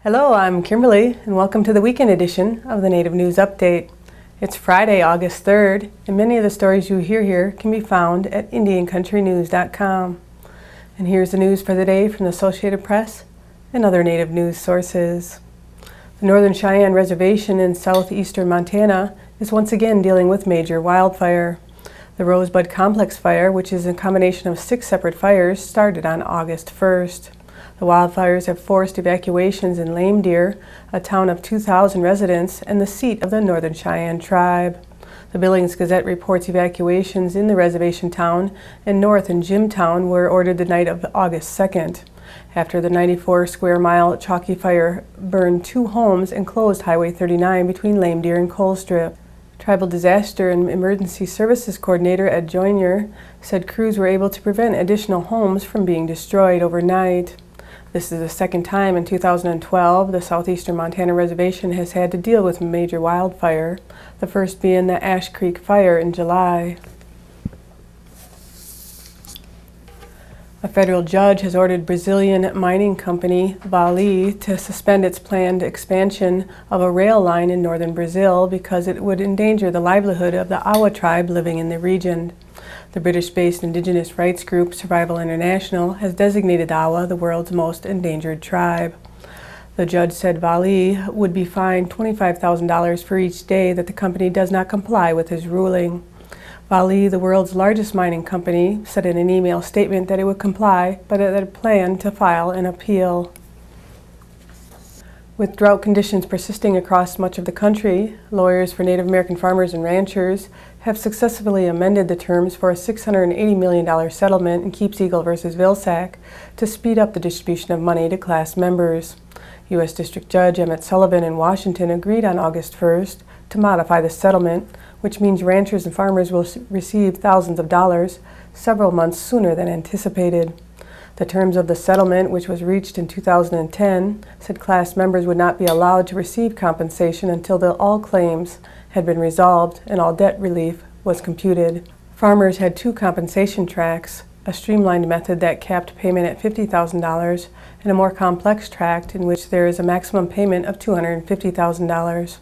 Hello, I'm Kimberly, and welcome to the weekend edition of the Native News Update. It's Friday, August 3rd, and many of the stories you hear here can be found at IndianCountryTV.com. And here's the news for the day from the Associated Press and other Native news sources. The Northern Cheyenne Reservation in southeastern Montana is once again dealing with major wildfire. The Rosebud Complex fire, which is a combination of 6 separate fires, started on August 1st. The wildfires have forced evacuations in Lame Deer, a town of 2,000 residents and the seat of the Northern Cheyenne tribe. The Billings Gazette reports evacuations in the reservation town and north in Jimtown were ordered the night of August 2nd. After the 94-square-mile Chalky Fire burned 2 homes and closed Highway 39 between Lame Deer and Colstrip. Tribal Disaster and Emergency Services Coordinator Ed Joyner said crews were able to prevent additional homes from being destroyed overnight. This is the second time in 2012 the southeastern Montana reservation has had to deal with major wildfire, the first being the Ash Creek fire in July. A federal judge has ordered Brazilian mining company Vale to suspend its planned expansion of a rail line in northern Brazil because it would endanger the livelihood of the Awa tribe living in the region. The British-based indigenous rights group Survival International has designated Awa the world's most endangered tribe. The judge said Vale would be fined $25,000 for each day that the company does not comply with his ruling. Vale, the world's largest mining company, said in an email statement that it would comply, but it had planned to file an appeal. With drought conditions persisting across much of the country, lawyers for Native American farmers and ranchers have successfully amended the terms for a $680 million settlement in Keepseagle versus Vilsack to speed up the distribution of money to class members. U.S. District Judge Emmett Sullivan in Washington agreed on August 1st to modify the settlement, which means ranchers and farmers will receive thousands of dollars several months sooner than anticipated. The terms of the settlement, which was reached in 2010, said class members would not be allowed to receive compensation until all claims had been resolved and all debt relief was computed. Farmers had 2 compensation tracks, a streamlined method that capped payment at $50,000 and a more complex tract in which there is a maximum payment of $250,000.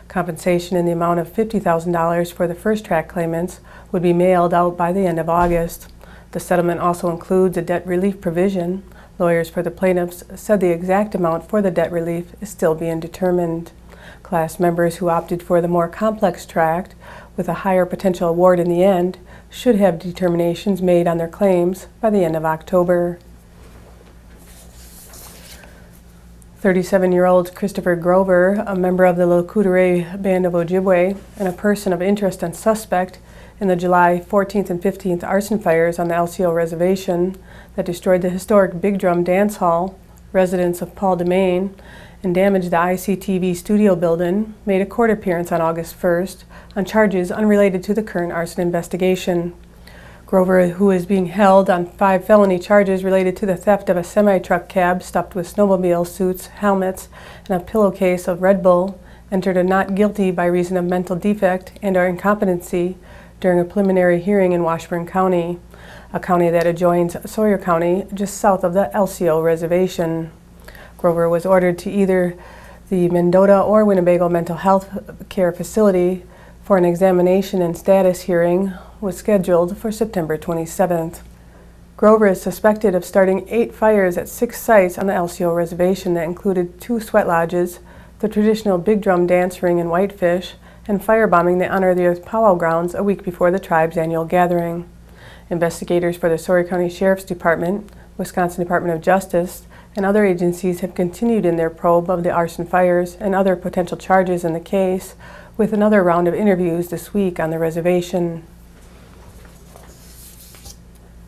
Compensation in the amount of $50,000 for the first tract claimants would be mailed out by the end of August. The settlement also includes a debt relief provision. Lawyers for the plaintiffs said the exact amount for the debt relief is still being determined. Class members who opted for the more complex tract with a higher potential award in the end should have determinations made on their claims by the end of October. 37-year-old Christopher Grover, a member of the Lakudere Band of Ojibwe and a person of interest and suspect in the July 14th and 15th arson fires on the LCO Reservation that destroyed the historic Big Drum Dance Hall, residents of Paul Domain, and damaged the ICTV studio building, made a court appearance on August 1st on charges unrelated to the current arson investigation. Grover, who is being held on 5 felony charges related to the theft of a semi-truck cab stuffed with snowmobile suits, helmets, and a pillowcase of Red Bull, entered a not guilty by reason of mental defect and/or incompetency during a preliminary hearing in Washburn County, a county that adjoins Sawyer County just south of the LCO Reservation. Grover was ordered to either the Mendota or Winnebago Mental Health Care Facility for an examination and status hearing was scheduled for September 27th. Grover is suspected of starting 8 fires at 6 sites on the LCO Reservation that included 2 sweat lodges, the traditional Big Drum Dance Ring in Whitefish, and firebombing the Honor the Earth powwow grounds a week before the tribe's annual gathering. Investigators for the Sawyer County Sheriff's Department, Wisconsin Department of Justice, and other agencies have continued in their probe of the arson fires and other potential charges in the case, with another round of interviews this week on the reservation.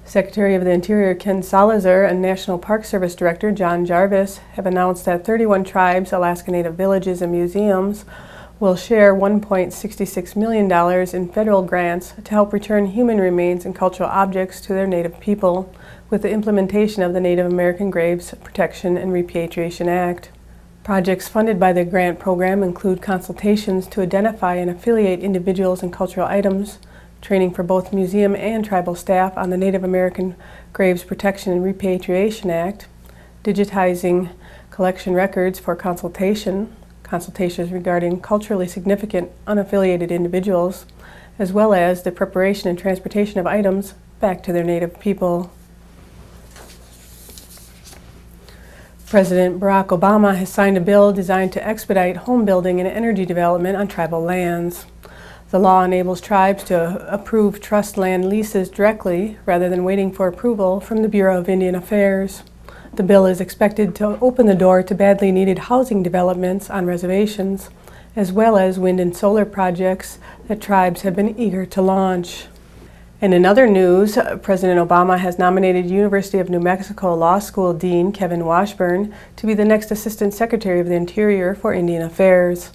Secretary of the Interior Ken Salazar and National Park Service Director John Jarvis have announced that 31 tribes, Alaska Native villages, and museums will share $1.66 million in federal grants to help return human remains and cultural objects to their Native people with the implementation of the Native American Graves Protection and Repatriation Act. Projects funded by the grant program include consultations to identify and affiliate individuals and cultural items, training for both museum and tribal staff on the Native American Graves Protection and Repatriation Act, digitizing collection records for consultations regarding culturally significant unaffiliated individuals, as well as the preparation and transportation of items back to their native people. President Barack Obama has signed a bill designed to expedite home building and energy development on tribal lands. The law enables tribes to approve trust land leases directly rather than waiting for approval from the Bureau of Indian Affairs. The bill is expected to open the door to badly needed housing developments on reservations, as well as wind and solar projects that tribes have been eager to launch. And in other news, President Obama has nominated University of New Mexico Law School Dean Kevin Washburn to be the next Assistant Secretary of the Interior for Indian Affairs.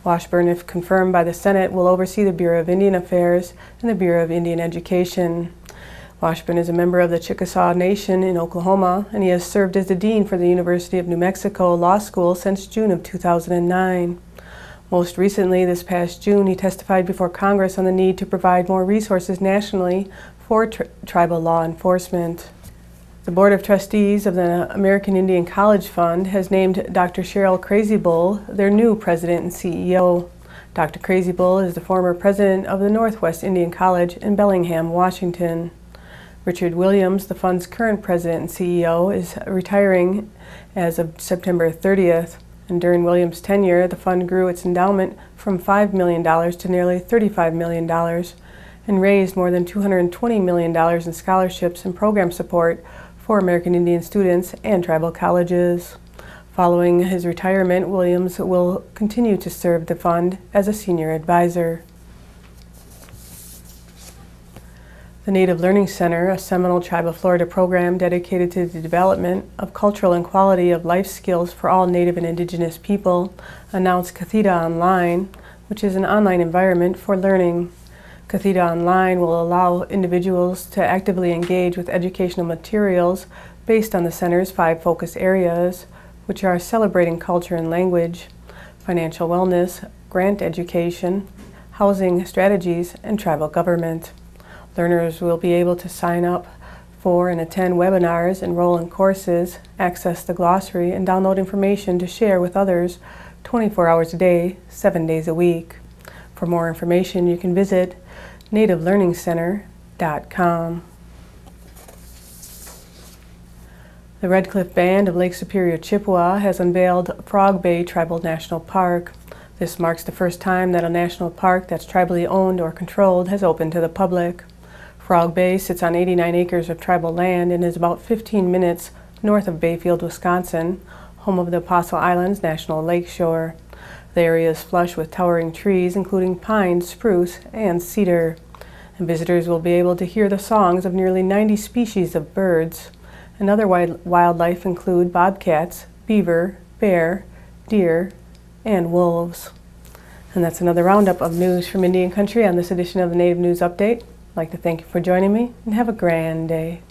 Washburn, if confirmed by the Senate, will oversee the Bureau of Indian Affairs and the Bureau of Indian Education. Washburn is a member of the Chickasaw Nation in Oklahoma, and he has served as the Dean for the University of New Mexico Law School since June of 2009. Most recently, this past June, he testified before Congress on the need to provide more resources nationally for tribal law enforcement. The Board of Trustees of the American Indian College Fund has named Dr. Cheryl Crazy Bull their new president and CEO. Dr. Crazy Bull is the former president of the Northwest Indian College in Bellingham, Washington. Richard Williams, the fund's current president and CEO, is retiring as of September 30th. And during Williams' tenure, the fund grew its endowment from $5 million to nearly $35 million and raised more than $220 million in scholarships and program support for American Indian students and tribal colleges. Following his retirement, Williams will continue to serve the fund as a senior advisor. The Native Learning Center, a Seminole Tribe of Florida program dedicated to the development of cultural and quality of life skills for all Native and Indigenous people, announced Kerretv Online, which is an online environment for learning. Kerretv Online will allow individuals to actively engage with educational materials based on the center's 5 focus areas, which are celebrating culture and language, financial wellness, grant education, housing strategies, and tribal government. Learners will be able to sign up for and attend webinars, enroll in courses, access the glossary, and download information to share with others 24 hours a day, 7 days a week. For more information, you can visit nativelearningcenter.com. The Red Cliff Band of Lake Superior, Chippewa has unveiled Frog Bay Tribal National Park. This marks the first time that a national park that's tribally owned or controlled has opened to the public. Frog Bay sits on 89 acres of tribal land and is about 15 minutes north of Bayfield, Wisconsin, home of the Apostle Islands National Lakeshore. The area is flush with towering trees, including pine, spruce, and cedar. And visitors will be able to hear the songs of nearly 90 species of birds. And other wildlife include bobcats, beaver, bear, deer, and wolves. And that's another roundup of news from Indian Country on this edition of the Native News Update. I'd like to thank you for joining me, and have a grand day.